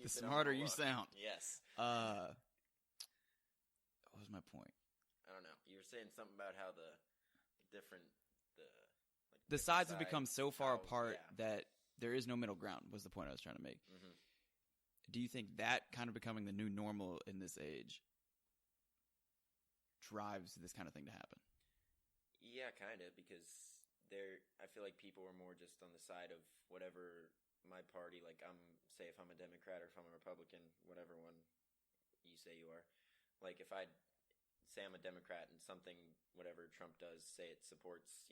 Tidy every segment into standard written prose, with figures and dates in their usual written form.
The smarter you sound. Yes. What was my point? I don't know. You were saying something about how the sides have become so far apart that there is no middle ground, was the point I was trying to make. Mm-hmm. Do you think that kind of becoming the new normal in this age drives this kind of thing to happen? Yeah, kind of, because I feel like people are more just on the side of whatever my party, like say if I'm a Democrat or if I'm a Republican, whatever one you say you are. Like if I say I'm a Democrat and something, whatever Trump does, say it supports,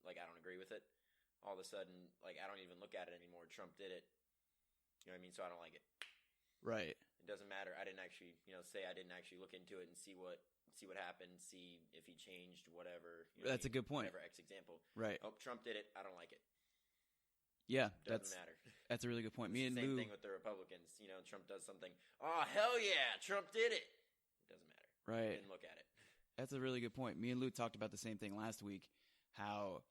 like I don't agree with it, all of a sudden, like I don't even look at it anymore. Trump did it. You know what I mean? So I don't like it. Right. It doesn't matter. I didn't actually, say I didn't actually look into it and see what happened, see if he changed, whatever. That's a good point. Whatever X example. Right. Oh, Trump did it. I don't like it. Yeah, doesn't matter. That's a really good point. Me and Lou. Same thing with the Republicans. Trump does something. Oh, hell yeah, Trump did it. It doesn't matter. Right. Didn't look at it. That's a really good point. Me and Lou talked about the same thing last week. How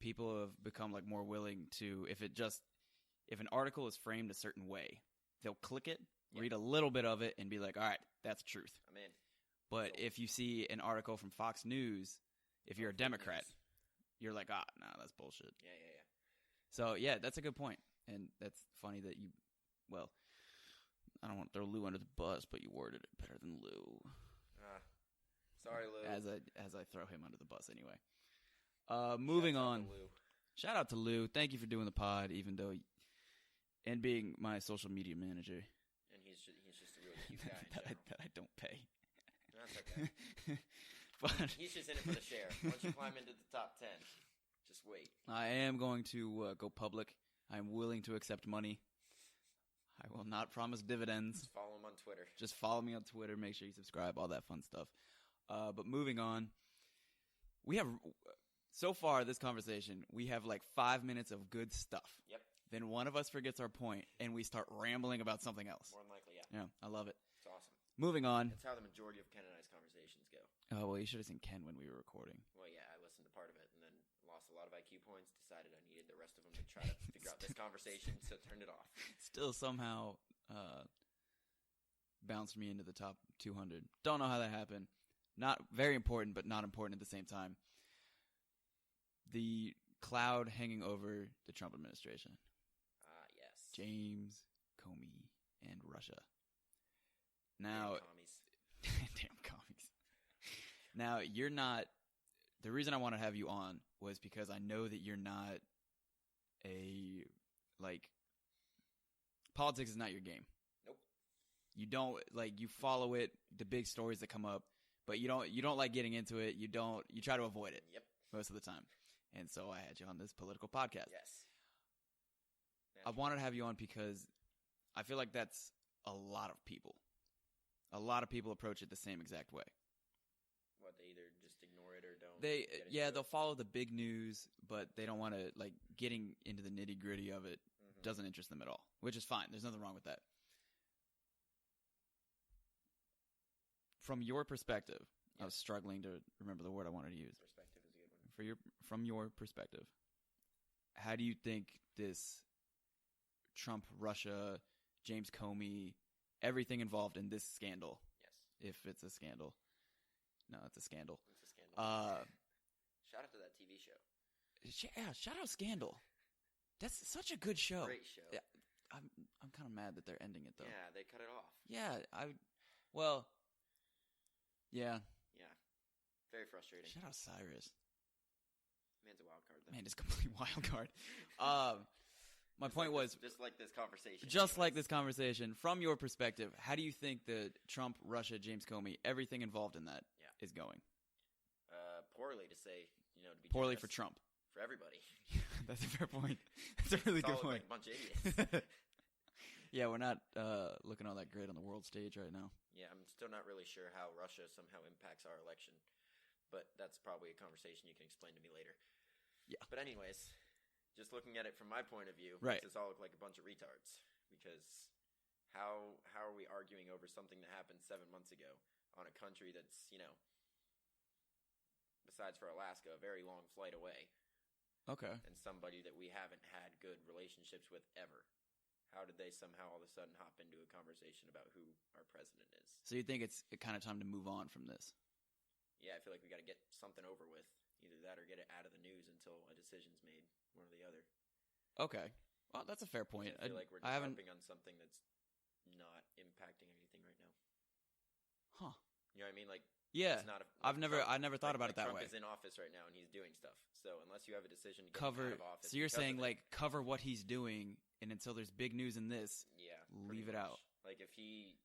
people have become like more willing to, if an article is framed a certain way, they'll click it, read a little bit of it, and be like, all right, that's truth. I'm in. But if you see an article from Fox News, if you're a Democrat, you're like, nah, that's bullshit. Yeah. So, yeah, that's a good point. And that's funny that I don't want to throw Lou under the bus, but you worded it better than Lou. Sorry, Lou. As I throw him under the bus anyway. Moving on. Shout out to Lou. Thank you for doing the pod, and being my social media manager. And he's just a really cute guy that I don't pay. That's okay. But he's just in it for the share. Once you climb into the top 10, just wait. I am going to go public. I am willing to accept money. I will not promise dividends. Just follow him on Twitter. Just follow me on Twitter. Make sure you subscribe. All that fun stuff. But moving on, we have so far this conversation. We have like 5 minutes of good stuff. Yep. Then one of us forgets our point, and we start rambling about something else. More than likely, yeah. Yeah, I love it. It's awesome. Moving on. That's how the majority of Ken and I's conversations go. Oh, well, you should have seen Ken when we were recording. Well, yeah, I listened to part of it and then lost a lot of IQ points, decided I needed the rest of them to try to figure out this conversation, so turned it off. Still somehow bounced me into the top 200. Don't know how that happened. Not very important, but not important at the same time. The cloud hanging over the Trump administration. Yes. James Comey and Russia. Now, damn commies. Damn commies. Now, you're not. The reason I want to have you on was because I know that you're not politics is not your game. Nope. You don't you follow it, the big stories that come up, but you don't like getting into it. You try to avoid it. Yep. Most of the time. And so I had you on this political podcast. Yes. I wanted to have you on because I feel like that's a lot of people. A lot of people approach it the same exact way. What, they either just ignore it or don't? They'll follow the big news, but they don't want to, getting into the nitty-gritty of it doesn't interest them at all, which is fine. There's nothing wrong with that. From your perspective, I was struggling to remember the word I wanted to use. Perspective is a good one. From your perspective, how do you think this Trump, Russia, James Comey, everything involved in this scandal? Yes. If it's a scandal. No, it's a scandal. It's a scandal. Shout out to that TV show. Yeah, shout out Scandal. That's such a good show. Great show. Yeah, I'm kind of mad that they're ending it though. Yeah, they cut it off. Yeah, yeah. Yeah, very frustrating. Shout out Cyrus. Man's a wild card, though. Man, just complete wild card. My point was just like this conversation. Like this conversation, from your perspective, how do you think the Trump, Russia, James Comey, everything involved in that is going? Poorly, to say, to be poorly generous. for Trump. For everybody. That's a fair point. That's a really good point. Like a bunch of idiots. Yeah, we're not looking all that great on the world stage right now. Yeah, I'm still not really sure how Russia somehow impacts our election, but that's probably a conversation you can explain to me later. Yeah. But anyways, just looking at it from my point of view, right. Makes us all look like a bunch of retards. Because how are we arguing over something that happened 7 months ago on a country that's, besides for Alaska, a very long flight away? Okay. And somebody that we haven't had good relationships with ever. How did would they somehow all of a sudden hop into a conversation about who our president is? So you think it's kind of time to move on from this? Yeah, I feel like we got to get something over with. Either that or get it out of the news until a decision's made, one or the other. Okay. Well, that's a fair point. I feel like we're harping on something that's not impacting anything right now. Huh. You know what I mean? Like, yeah. it's not I never thought about it that Trump way. is in office right now and he's doing stuff. So unless you have a decision to get Cover. him out of office, So you're saying like cover what he's doing, and until there's big news in this, yeah, leave it out. Like if he,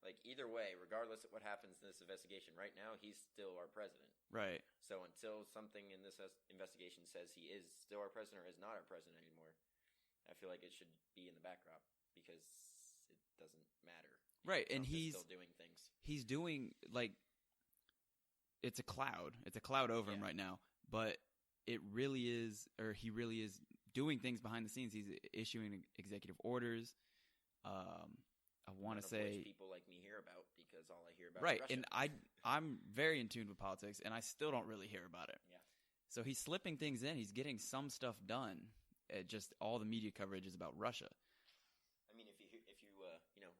like either way, regardless of what happens in this investigation, right now he's still our president. Right. So until something in this investigation says he is still our president or is not our president anymore, I feel like it should be in the backdrop because it doesn't matter. Right, Trump and he's still doing things. He's doing like it's a cloud. It's a cloud over him right now, but it really is, or he really is doing things behind the scenes. He's issuing executive orders. I want to say which people like me hear about because all I hear about right, is Russia. and I'm very in tune with politics, and I still don't really hear about it. Yeah. So he's slipping things in. He's getting some stuff done. Just all the media coverage is about Russia. I mean, if you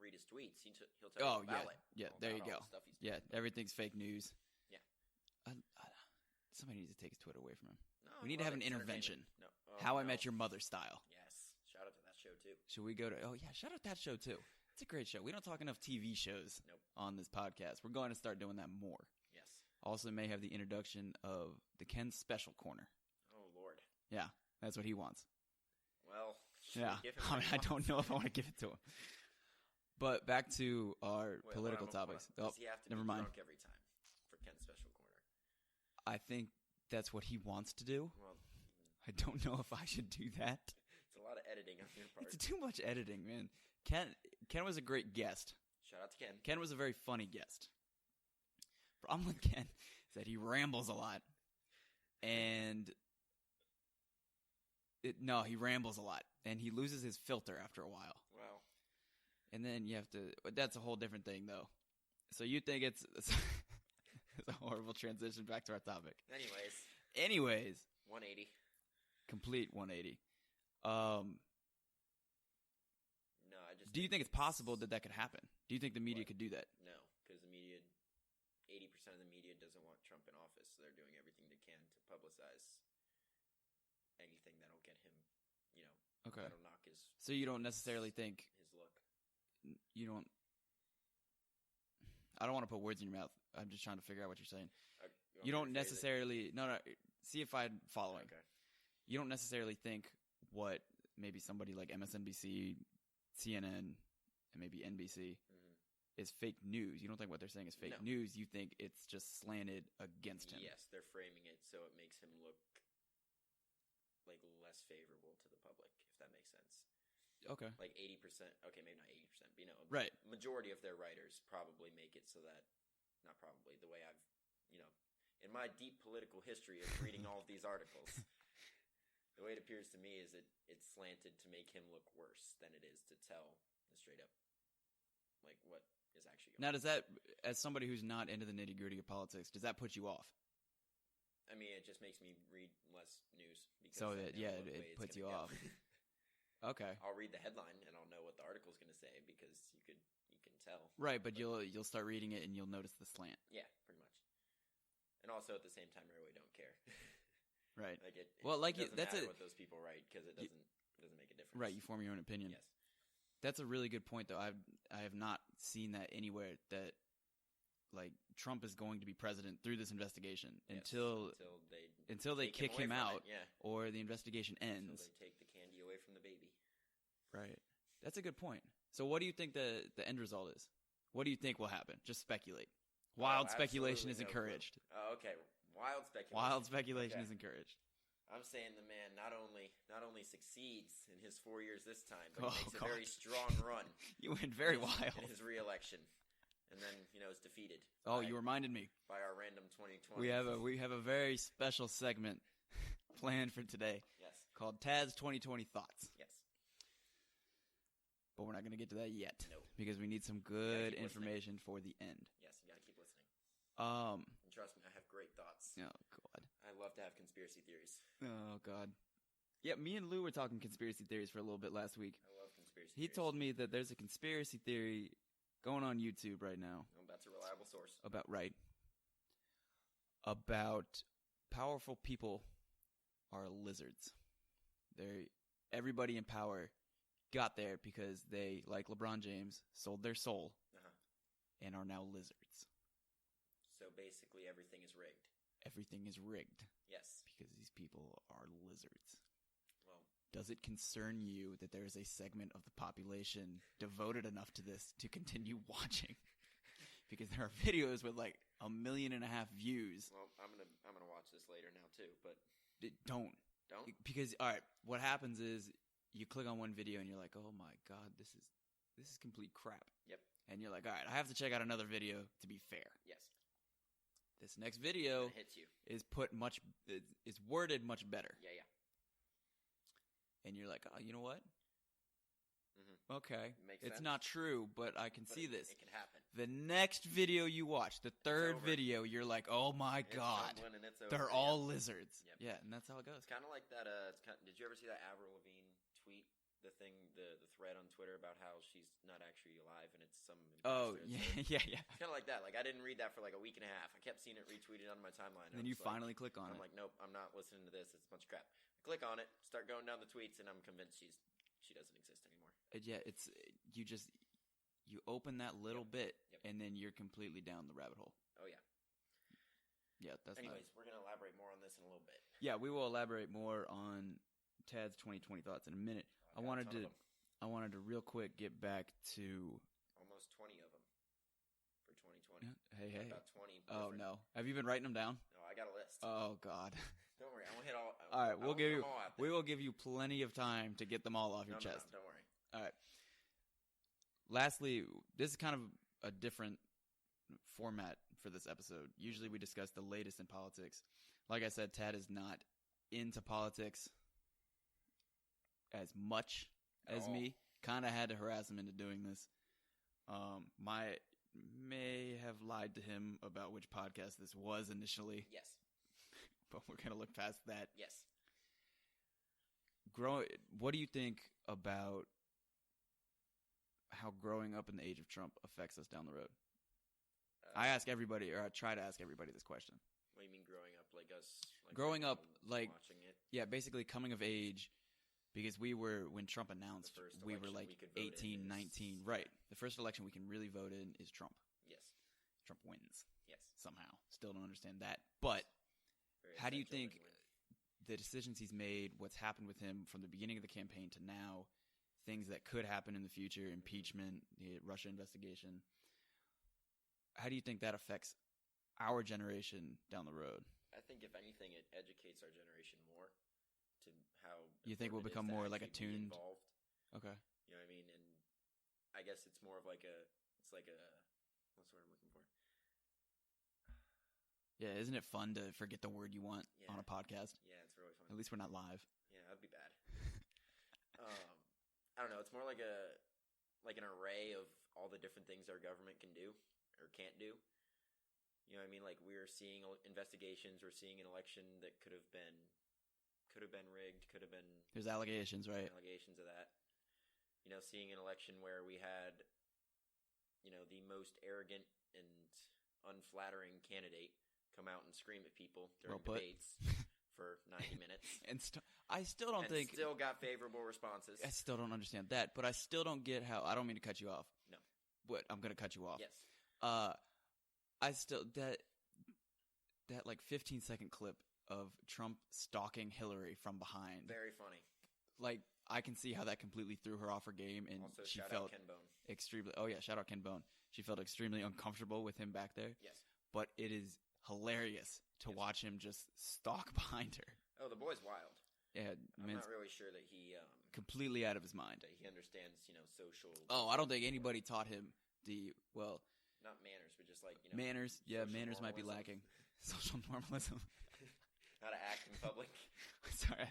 read his tweets, he'll tell you about it. Yeah, there you go. Yeah, everything's fake news. Yeah. Somebody needs to take his Twitter away from him. No, we need to have an intervention. No. How I Met Your Mother style. Yes. Shout out to that show too. Should we go to? Oh yeah, shout out that show too. It's a great show. We don't talk enough TV shows on this podcast. We're going to start doing that more. Yes. Also, may have the introduction of the Ken Special Corner. Oh Lord. Yeah, that's what he wants. Well, yeah. I don't know if I want to give it to him. But back to our political topics. Does he have to never be mind. drunk every time for Ken's Special Corner? I think that's what he wants to do. Well, I don't know if I should do that. It's a lot of editing on your part. It's too much editing, man. Ken was a great guest. Shout out to Ken. Ken was a very funny guest. Problem with Ken is that he rambles a lot. And he rambles a lot. And he loses his filter after a while. Wow. And then you have to, but that's a whole different thing, though. So you think it's a horrible transition back to our topic. Anyways. 180. Complete 180. No, I just. Do you think it's possible that could happen? Do you think the media could do that? No, because the media, 80% of the media doesn't want Trump in office. So they're doing everything they can to publicize anything that'll get him, okay. That'll knock his. So you don't necessarily think his look. You don't. I don't want to put words in your mouth. I'm just trying to figure out what you're saying. You don't necessarily. No. See if I'm following. Okay. You don't necessarily think what maybe somebody like MSNBC, CNN, and maybe NBC is fake news. You don't think what they're saying is fake news. You think it's just slanted against him. Yes, they're framing it so it makes him look like less favorable to the public, if that makes sense. Okay. Like 80%. Okay, maybe not 80%, but right. Majority of their writers probably make it so that, not probably, the way I've, in my deep political history of reading all of these articles, the way it appears to me is it's slanted to make him look worse than it is to tell the straight up, like, what is actually going on. Now, does that, as somebody who's not into the nitty-gritty of politics, does that put you off? I mean, it just makes me read less news. Because so, it puts you off. Okay. I'll read the headline and I'll know what the article's going to say because you can tell. Right, but you'll start reading it and you'll notice the slant. Yeah, pretty much. And also at the same time, I really don't care. Right. Like it doesn't that's matter what those people write because it doesn't make a difference. Right, you form your own opinion. Yes. That's a really good point, though. I have not seen that anywhere that like Trump is going to be president through this investigation until they kick him out or the investigation ends. Until they take the candy away from the baby. Right. That's a good point. So what do you think the end result is? What do you think will happen? Just speculate. Wild speculation is encouraged. Oh, okay. Wild speculation. Wild speculation is encouraged. I'm saying the man not only succeeds in his 4 years this time, but he makes a very strong run. You went very wild in his re-election, and then is defeated. Oh, you reminded me. By our random 2020. We have a very special segment planned for today. Yes. Called Tad's 2020 Thoughts. Yes. But we're not going to get to that yet. No. Because we need some good information for the end. Yes, you got to keep listening. And trust me, I have great thoughts. Oh, God. I love to have conspiracy theories. Oh, God. Yeah, me and Lou were talking conspiracy theories for a little bit last week. I love conspiracy conspiracy He theories. told me that there's a conspiracy theory going on YouTube right now. Well, that's a reliable source. About powerful people are lizards. Everybody in power got there because they, like LeBron James, sold their soul and are now lizards. So basically everything is rigged. Everything is rigged. Yes. Because these people are lizards. Well, does it concern you that there is a segment of the population devoted enough to this to continue watching? Because there are videos with like 1.5 million views. Well, I'm gonna watch this later now too, but Don't. Because all right, what happens is you click on one video and you're like, oh my god, this is complete crap. Yep. And you're like, all right, I have to check out another video to be fair. Yes. This next video hits you. is worded much better. Yeah. And you're like, oh, you know what? Mm-hmm. Okay. Makes it's sense. not true, but I can see this. It can happen. The next video you watch, the third video, you're like, oh my god, they're all lizards. Yep. Yeah, and that's how it goes. It's kind of like that. Did you ever see that Avril Lavigne tweet? The thread on Twitter about how she's not actually alive and it's some. Oh yeah. It's kind of like that. Like I didn't read that for like a week and a half. I kept seeing it retweeted on my timeline. And then you finally click on it. I'm like, nope, I'm not listening to this. It's a bunch of crap. I click on it, start going down the tweets, and I'm convinced she doesn't exist anymore. Yeah, it's you open that little bit, and then you're completely down the rabbit hole. Oh yeah. Yeah, that's. Anyways, we're gonna elaborate more on this in a little bit. Yeah, we will elaborate more on Tad's 2020 thoughts in a minute. I wanted to real quick get back to almost 20 of them for 2020. Hey. About 20. Oh no, have you been writing them down? No, I got a list. Oh god. Don't worry, I won't hit all. All right, we will give you plenty of time to get them all off your chest. No, don't worry. All right. Lastly, this is kind of a different format for this episode. Usually we discuss the latest in politics. Like I said, Tad is not into politics as much as me. Kind of had to harass him into doing this. May have lied to him about which podcast this was initially. Yes. But we're going to look past that. Yes. What do you think about how growing up in the age of Trump affects us down the road? I ask everybody, or I try to ask everybody this question. What do you mean growing up? Like us? Like growing up, like, watching it? Yeah, basically coming of age, because when Trump announced, we were like 18, 19. Right. The first election we can really vote in is Trump. Yes. Trump wins. Yes. Somehow. Still don't understand that. But how do you think the decisions he's made, what's happened with him from the beginning of the campaign to now, things that could happen in the future, impeachment, the Russia investigation, how do you think that affects our generation down the road? I think if anything, it educates our generation more to how you think we'll become more like attuned. Involved. Okay. You know what I mean? And I guess it's more of like what's the word I'm looking for? Yeah, isn't it fun to forget the word you want on a podcast? Yeah, it's really fun. At least we're not live. Yeah, that'd be bad. I don't know. It's more like an array of all the different things our government can do or can't do. You know what I mean? Like we're seeing investigations. We're seeing an election that could have been rigged. Could have been. There's allegations, right? Allegations of that. You know, seeing an election where we had, the most arrogant and unflattering candidate come out and scream at people during debates for 90 minutes. And I still don't think... still got favorable responses. I still don't understand that, but I still don't get how... I don't mean to cut you off. No. But I'm going to cut you off. Yes. I still... That like 15-second clip of Trump stalking Hillary from behind. Very funny. Like, I can see how that completely threw her off her game, and also, she shout felt out Ken Bone. extremely... Oh, yeah, shout out Ken Bone. She felt extremely uncomfortable with him back there. Yes. But it is hilarious to watch him just stalk behind her. Oh, the boy's wild. Yeah, I'm not really sure that he... completely out of his mind. That he understands, social... Oh, I don't think anybody taught him not manners, but just like, manners. Yeah, manners normalism. might be lacking. Social normalism. How to act in public. Sorry.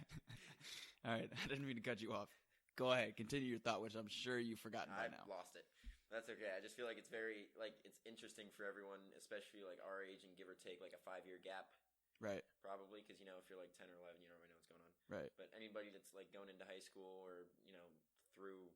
All right, I didn't mean to cut you off. Go ahead, continue your thought, which I'm sure you've forgotten by now. I've lost it. That's okay. I just feel like it's very, it's interesting for everyone, especially like our age and give or take like a 5-year gap. Right. Probably, because, if you're like 10 or 11, you don't really know what's going on. Right. But anybody that's like going into high school or, through